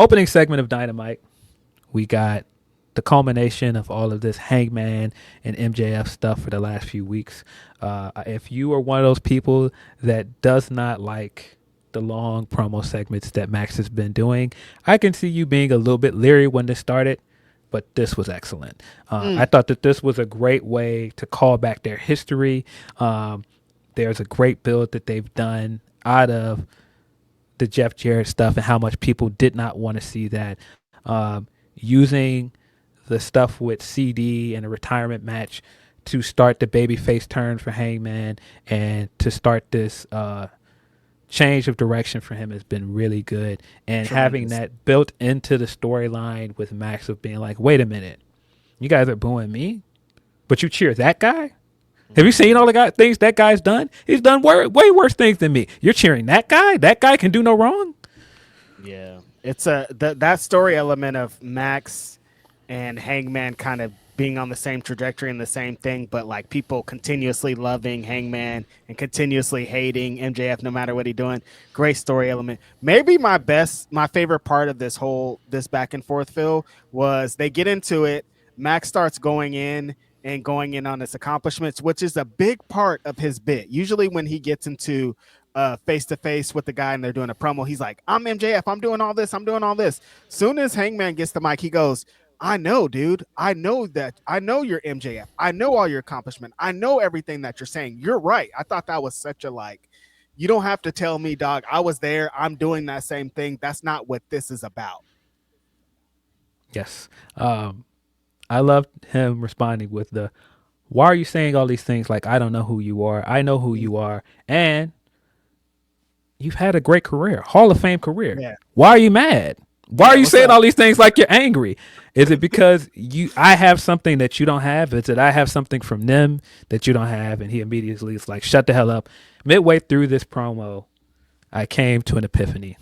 opening segment of Dynamite, we got the culmination of all of this Hangman and MJF stuff for the last few weeks. If you are one of those people that does not like the long promo segments that Max has been doing, I can see you being a little bit leery when this started, but this was excellent. I thought that this was a great way to call back their history. There's a great build that they've done out of the Jeff Jarrett stuff and how much people did not want to see that. Using the stuff with CD and a retirement match to start the babyface turn for Hangman and to start this change of direction for him has been really good. And having that built into the storyline with Max of being like, wait a minute, you guys are booing me, but you cheer that guy? Have you seen all the things that guy's done? He's done way worse things than me. You're cheering that guy? That guy can do no wrong? Yeah. It's that story element of Max and Hangman kind of being on the same trajectory and the same thing, but like people continuously loving Hangman and continuously hating MJF no matter what he's doing. Great story element. Maybe my favorite part of this back and forth, Phil, was they get into it. Max starts going in on his accomplishments, which is a big part of his bit. Usually when he gets into face to face with the guy and they're doing a promo, he's like, I'm MJF, I'm doing all this. Soon as Hangman gets the mic, he goes, I know, dude. I know you're MJF. I know all your accomplishment. I know everything that you're saying. You're right. I thought that was such a you don't have to tell me, dog. I was there. I'm doing that same thing. That's not what this is about. Yes. I loved him responding with why are you saying all these things like I don't know who you are? I know who you are. And you've had a great career, Hall of Fame career. Yeah. Why are you mad? Why are you saying all these things like you're angry? Is it because I have something that you don't have? Is it I have something from them that you don't have? And he immediately is like, shut the hell up. Midway through this promo, I came to an epiphany.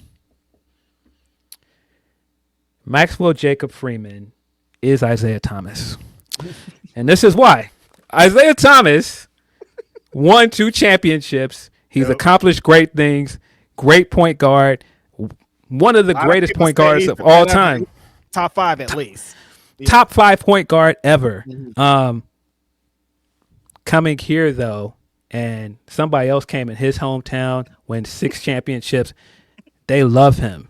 Maxwell Jacob Freeman is Isaiah Thomas. And this is why. Isaiah Thomas won 2 championships. He's accomplished great things. Great point guard. One of the greatest point guards of all time. Top 5 at least. Yeah. Top 5 point guard ever. Mm-hmm. Coming here, though, and somebody else came in his hometown, won 6 championships. They love him.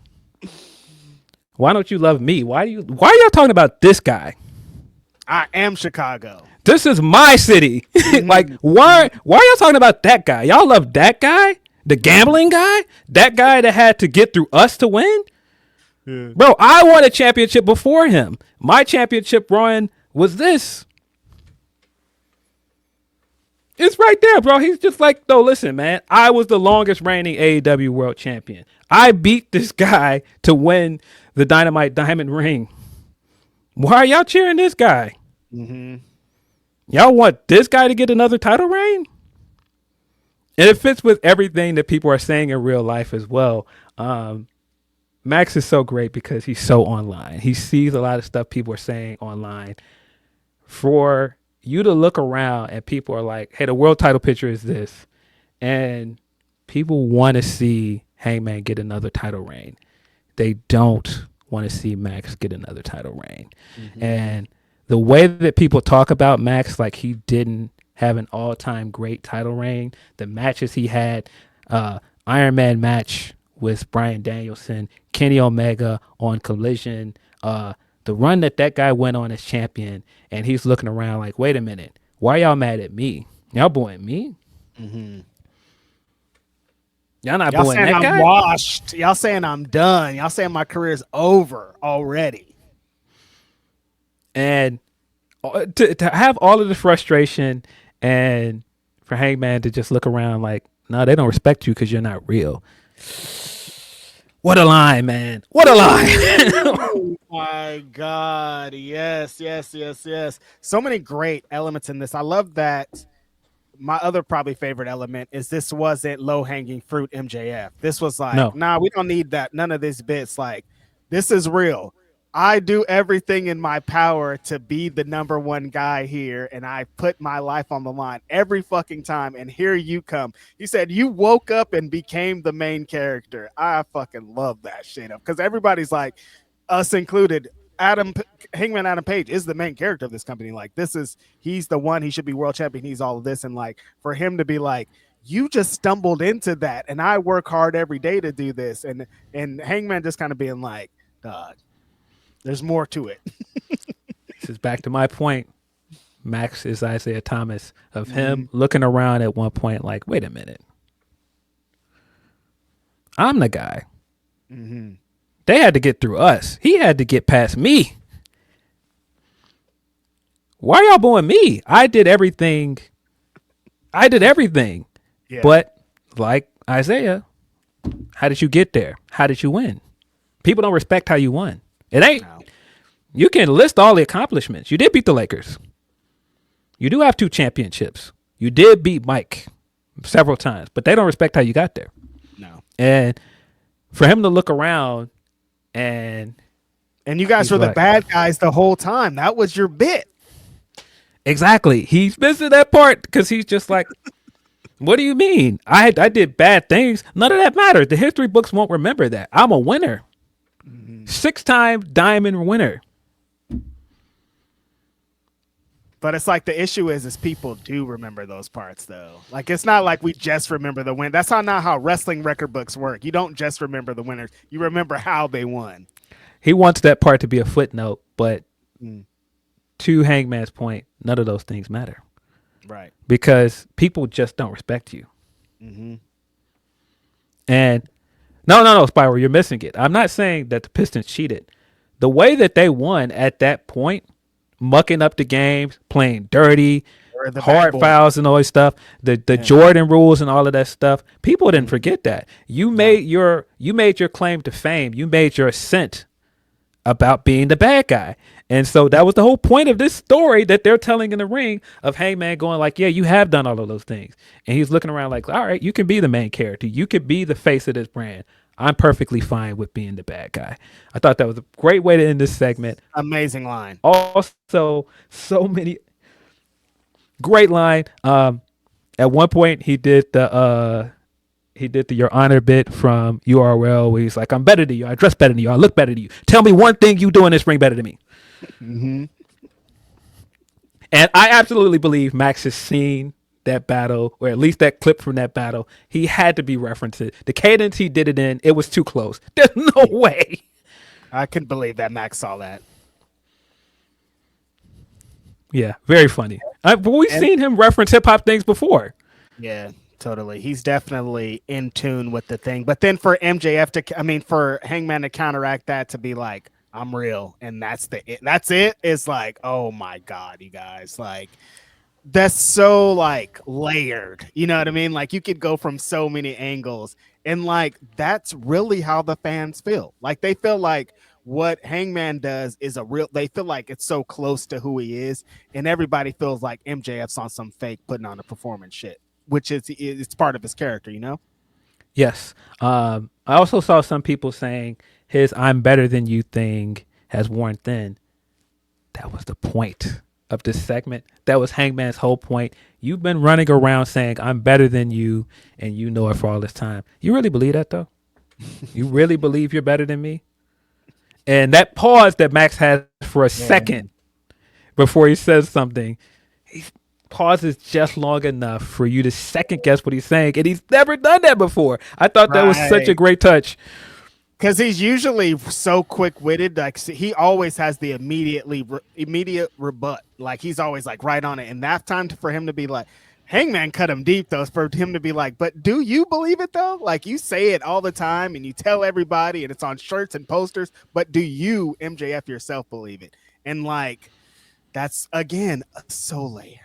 Why don't you love me? Why are y'all talking about this guy? I am Chicago. This is my city. Like, why are y'all talking about that guy? Y'all love that guy? The gambling guy? That guy that had to get through us to win? Yeah. Bro, I won a championship before him. My championship run was this. It's right there, bro. He's just like, no, listen, man. I was the longest reigning AEW world champion. I beat this guy to win the Dynamite Diamond Ring. Why are y'all cheering this guy? Mm-hmm. Y'all want this guy to get another title reign? And it fits with everything that people are saying in real life as well. Max is so great because he's so online. He sees a lot of stuff people are saying online. For you to look around and people are like, hey, the world title picture is this. And people want to see Hangman get another title reign. They don't want to see Max get another title reign. Mm-hmm. And the way that people talk about Max, like he didn't have an all-time great title reign, the matches he had, Iron Man match with Bryan Danielson, Kenny Omega on Collision, the run that guy went on as champion, and he's looking around like, wait a minute, why y'all mad at me? Y'all booing me? Mm-hmm. Y'all not booing that guy? I'm washed. Y'all saying I'm done. Y'all saying my career's over already. And to have all of the frustration and for Hangman to just look around like, no, they don't respect you because you're not real. What a line, man. What a line. Oh, my God. Yes. So many great elements in this. I love that. My other probably favorite element is this wasn't low-hanging fruit MJF. This was like, nah, we don't need that. None of these bits. Like, this is real. I do everything in my power to be the number one guy here, and I put my life on the line every fucking time, and here you come. He said you woke up and became the main character. I fucking love that shit because everybody's like, us included, Hangman Adam Page is the main character of this company. Like, he's the one, he should be world champion, he's all of this, and like for him to be like, you just stumbled into that, and I work hard every day to do this, and Hangman just kind of being like, dog, there's more to it. This is back to my point. Max is Isaiah Thomas of him looking around at one point like, wait a minute. I'm the guy. Mm-hmm. They had to get through us. He had to get past me. Why y'all booing me? I did everything. Yeah. But like Isaiah, how did you get there? How did you win? People don't respect how you won. It ain't. No. You can list all the accomplishments. You did beat the Lakers. You do have 2 championships. You did beat Mike several times, but they don't respect how you got there. No. And for him to look around and you guys were the bad guys the whole time. That was your bit. Exactly. He's missing that part because he's just like, what do you mean? I did bad things. None of that matters. The history books won't remember that. I'm a winner. 6-time Diamond winner. But it's like the issue is people do remember those parts though. Like it's not like we just remember the win. That's not how wrestling record books work. You don't just remember the winners. You remember how they won. He wants that part to be a footnote, but to Hangman's point, none of those things matter. Right. Because people just don't respect you. Mm-hmm. And no, Spiral, you're missing it. I'm not saying that the Pistons cheated. The way that they won at that point, mucking up the games, playing dirty, hard fouls and all this stuff, the Jordan rules and all of that stuff, people didn't forget that. You made your claim to fame. You made your ascent about being the bad guy. And so that was the whole point of this story that they're telling in the ring of Hangman going like, yeah, you have done all of those things. And he's looking around like, all right, you can be the main character. You could be the face of this brand. I'm perfectly fine with being the bad guy. I thought that was a great way to end this segment. Amazing line. Also, so many great line. At one point he did the Your Honor bit from URL where he's like, I'm better than you. I dress better than you. I look better than you. Tell me one thing you do in this ring better than me. Mm-hmm. And I absolutely believe Max has seen that battle, or at least that clip from that battle. He had to be referenced. The cadence he did it in, it was too close. There's no way. I couldn't believe that Max saw that. Yeah, very funny. But we've seen him reference hip-hop things before. Yeah, totally. He's definitely in tune with the thing. But then for MJF for Hangman to counteract that, to be like, I'm real, and that's it. It's like, oh my God, you guys, like, that's so like layered. You know what I mean? Like you could go from so many angles, and like that's really how the fans feel. Like they feel like what Hangman does is they feel like it's so close to who he is, and everybody feels like MJF's on some fake putting on a performance shit, which it's part of his character, you know? Yes. I also saw some people saying his I'm better than you thing has worn thin. That was the point of this segment. That was Hangman's whole point. You've been running around saying I'm better than you, and you know it for all this time. You really believe that though? You really believe you're better than me? And that pause that Max has for a second before he says something, he pauses just long enough for you to second guess what he's saying, and he's never done that before. I thought that was such a great touch. Because he's usually so quick-witted, like he always has the immediate rebut. Like he's always like right on it. And that time for him to be like, Hangman cut him deep though, for him to be like, but do you believe it though? Like you say it all the time and you tell everybody and it's on shirts and posters, but do you, MJF yourself, believe it? And like, that's again, so layered.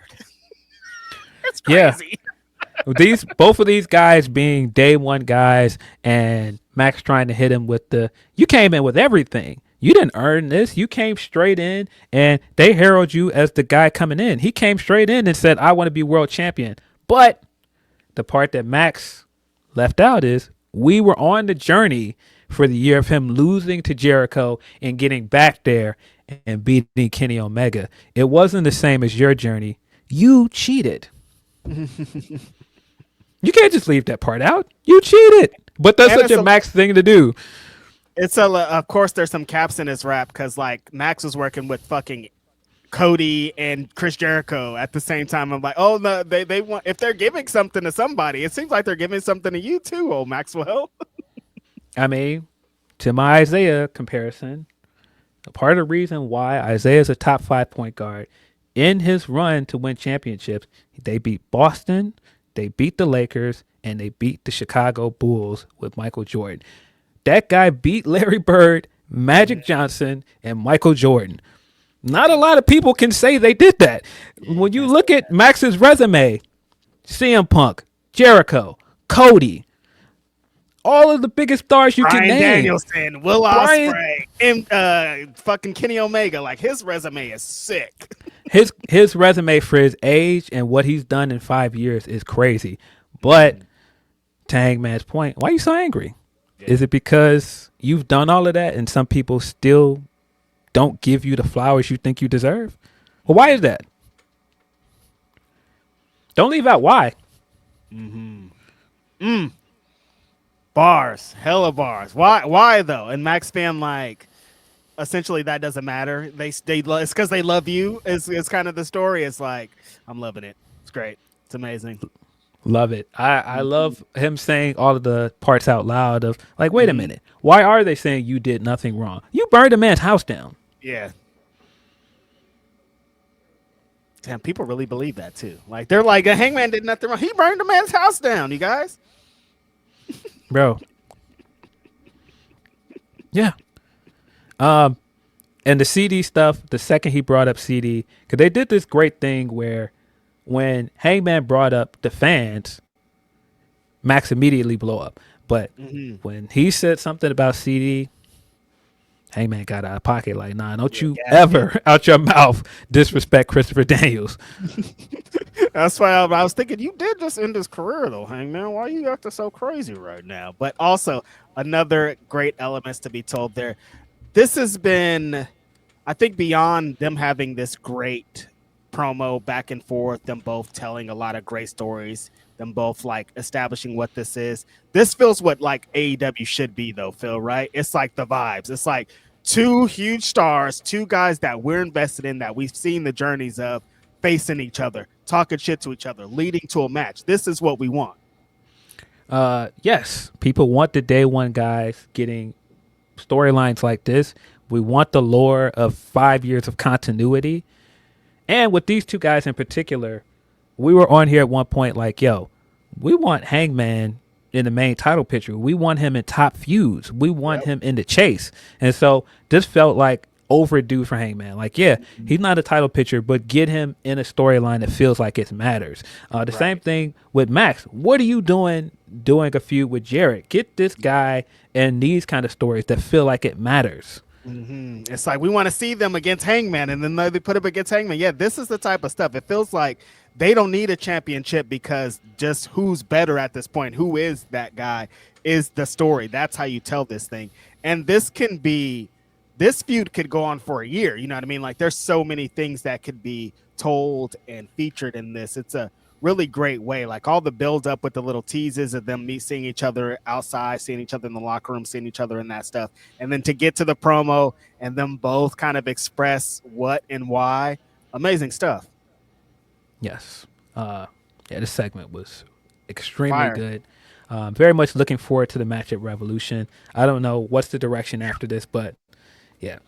It's crazy. Yeah. Both of these guys being day one guys and Max trying to hit him with you came in with everything. You didn't earn this. You came straight in and they herald you as the guy coming in. He came straight in and said, I want to be world champion. But the part that Max left out is we were on the journey for the year of him losing to Jericho and getting back there and beating Kenny Omega. It wasn't the same as your journey. You cheated. You can't just leave that part out. You cheated. But that's such a Max thing to do. It's of course there's some caps in his rap because like Max was working with fucking Cody and Chris Jericho at the same time. I'm like, oh no, they want, if they're giving something to somebody, it seems like they're giving something to you too, old Maxwell. I mean, to my Isaiah comparison, a part of the reason why Isaiah is a top 5 point guard in his run to win championships, they beat Boston, they beat the Lakers, and they beat the Chicago Bulls with Michael Jordan. That guy beat Larry Bird, Magic Johnson, and Michael Jordan. Not a lot of people can say they did that. When you look at Max's resume, CM Punk, Jericho, Cody, all of the biggest stars you can name. Danielson, Will Ospreay, and fucking Kenny Omega. Like, his resume is sick. His resume for his age and what he's done in 5 years is crazy. But to Hangman's point, why are you so angry? Yeah. Is it because you've done all of that and some people still don't give you the flowers you think you deserve? Well, why is that? Don't leave out why. Bars, hella bars. Why though? And Max fan, like, essentially that doesn't matter. It's because they love you. It's kind of the story. It's like, I'm loving it. It's great. It's amazing. Love it. I love him saying all of the parts out loud of like, wait a minute. Why are they saying you did nothing wrong? You burned a man's house down. Yeah. Damn, people really believe that too. Like, they're like, a Hangman did nothing wrong. He burned a man's house down, you guys. Bro. Yeah. And the CD stuff, the second he brought up CD, because they did this great thing where when Hangman brought up the fans, Max immediately blew up. But when he said something about CD, Hangman got out of pocket. Like, nah, don't you ever out your mouth disrespect Christopher Daniels. That's why I was thinking, you did just end his career though, Hangman. Why are you acting so crazy right now? But also another great elements to be told there. This has been, I think, beyond them having this great promo back and forth, them both telling a lot of great stories, them both like establishing what this is. This feels what like AEW should be though, Phil, right? It's like the vibes. It's like two huge stars, two guys that we're invested in, that we've seen the journeys of, facing each other, talking shit to each other, leading to a match. This is what we want. Yes, people want the day one guys getting storylines like this. We want the lore of 5 years of continuity. And with these two guys in particular, we were on here at one point like, yo, we want Hangman in the main title picture. We want him in top feuds. We want him in the chase. And so this felt like overdue for Hangman. Like, yeah, he's not a title picture, but get him in a storyline that feels like it matters. Same thing with Max. What are you doing a feud with Jarrett? Get this guy in these kind of stories that feel like it matters. It's like we want to see them against Hangman, and then they put him against Hangman. Yeah, this is the type of stuff. It feels like they don't need a championship because just who's better at this point, who is that guy, is the story. That's how you tell this thing. And this feud could go on for a year. You know what I mean? Like, there's so many things that could be told and featured in this. It's a really great way. Like, all the build up with the little teases of them seeing each other outside, seeing each other in the locker room, seeing each other in that stuff. And then to get to the promo and them both kind of express what and why. Amazing stuff. Yes. This segment was extremely good. Very much looking forward to the match at Revolution. I don't know what's the direction after this, but yeah,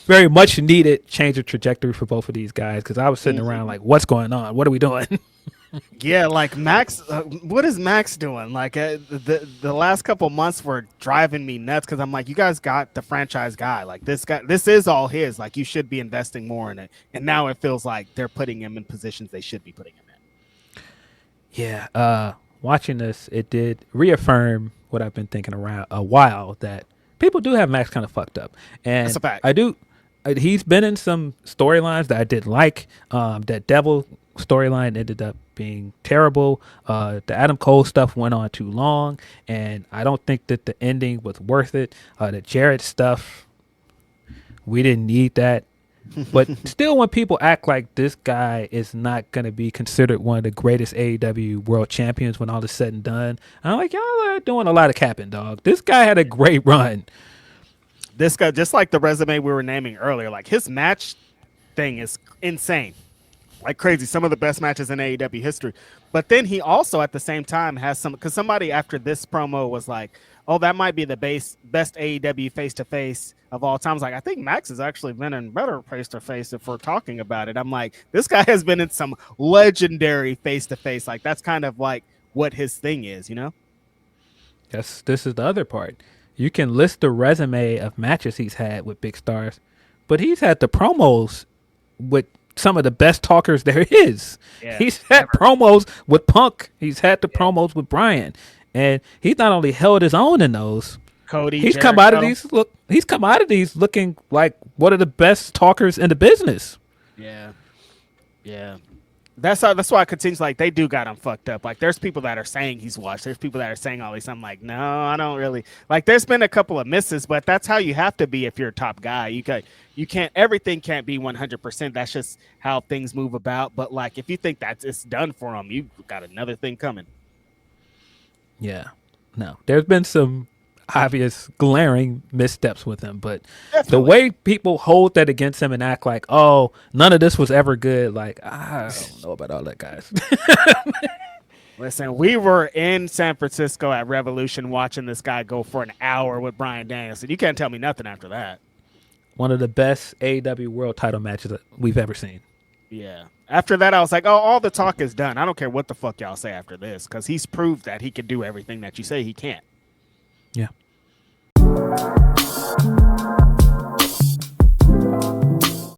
very much needed change of trajectory for both of these guys, because I was sitting around like, what's going on? What are we doing? Yeah, like Max, what is Max doing? Like the last couple months were driving me nuts because I'm like, you guys got the franchise guy. Like, this guy, this is all his. Like, you should be investing more in it. And now it feels like they're putting him in positions they should be putting him in. Yeah, watching this, it did reaffirm what I've been thinking around a while, that people do have Max kind of fucked up. And that's a fact. I do. He's been in some storylines that I didn't like. That Devil storyline ended up being terrible. The Adam Cole stuff went on too long, and I don't think that the ending was worth it. The Jarrett stuff, we didn't need that. But still, when people act like this guy is not going to be considered one of the greatest AEW world champions when all is said and done, I'm like, y'all are doing a lot of capping, dog. This guy had a great run. This guy, just like the resume we were naming earlier, like his match thing is insane. Like crazy. Some of the best matches in AEW history. But then he also at the same time has some, because somebody after this promo was like, oh, that might be the best AEW face-to-face of all times. Like, I think Max has actually been in better face-to-face if we're talking about it. I'm like, this guy has been in some legendary face-to-face. Like, that's kind of like what his thing is, you know? This is the other part. You can list the resume of matches he's had with big stars, but he's had the promos with some of the best talkers there is. Yeah, he's had promos with Punk. He's had the promos with Bryan. And he's not only held his own in those, Cody, he's Jericho. come out of these looking like one of the best talkers in the business. Yeah. That's why it continues. Like, they do got him fucked up. Like, there's people that are saying he's washed. There's people that are saying all these. I'm like, no, I don't really. Like, there's been a couple of misses, but that's how you have to be if you're a top guy. You can't. Everything can't be 100%. That's just how things move about. But like, if you think that's it's done for him, you've got another thing coming. Yeah, no, there's been some obvious glaring missteps with him, but Definitely. The way people hold that against him and act like, oh, none of this was ever good, like, I don't know about all that, guys. Listen, we were in San Francisco at Revolution watching this guy go for an hour with Bryan Danielson. You can't tell me nothing after that. One of the best AEW world title matches that we've ever seen. Yeah. After that, I was like, oh, all the talk is done. I don't care what the fuck y'all say after this, because he's proved that he can do everything that you say he can't. Yeah.